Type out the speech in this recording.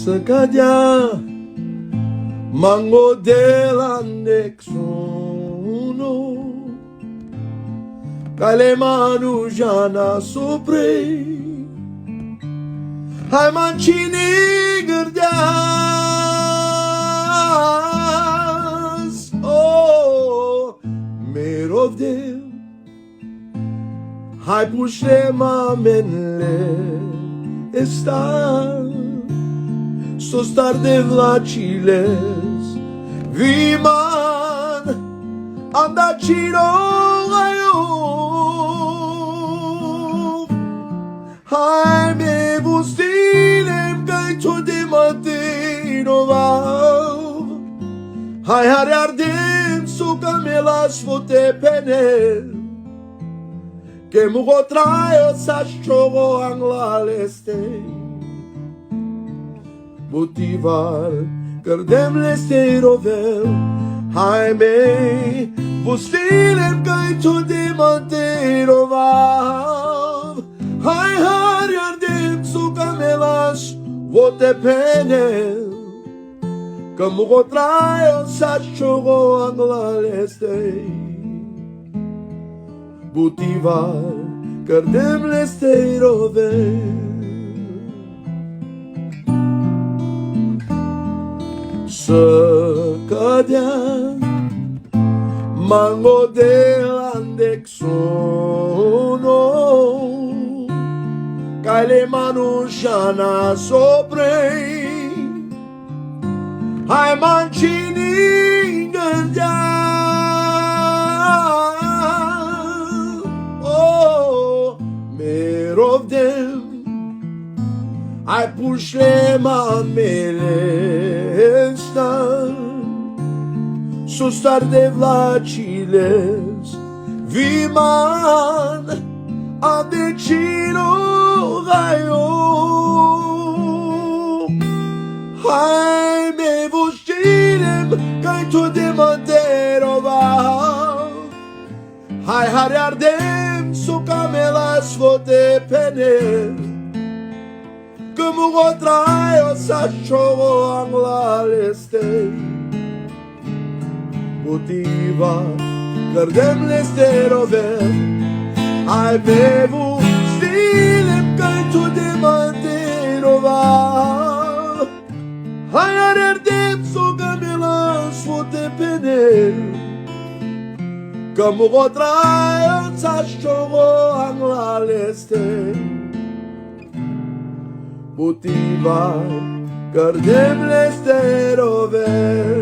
să cadea mango de la Nexuno Cale manu jana sopre Hai mancini gărdeaz Oh, merovdel Hai puște mamenle Estar Sos tarde vlaciles Viman Andacino ayo Hai me bustilem Cai to de matino vav Hai hare ardem Suca me las fote penel Que mugo traio Sa chogo anglaleste Motivar Cărdem leste rovel Hai mei Pustilem Cai to de matino vav Hai hari ardem Suca me las Vote penel Că mugo traio Sa chogo anglaleste Motivar Cărdem leste rovel Să cadea mango de la Nexuno Cale manușana soprei Hai mancini gândea Oh, merovdem Hai pușle mamele Sus tarde vlaciles Viman Adecino gaio Hai me vuștirem Cai to de mantero va Hai hare ardem Suca me las vote penel Că mugo traio Sa chogo anglaleste Motiva Cărdem leste rovel Ai bevu Stilem Cai to de mantero va Hai ardem Suca me las fote penel Că mugo traio Sa chogo anglaleste Motiva Cărdem leste rovel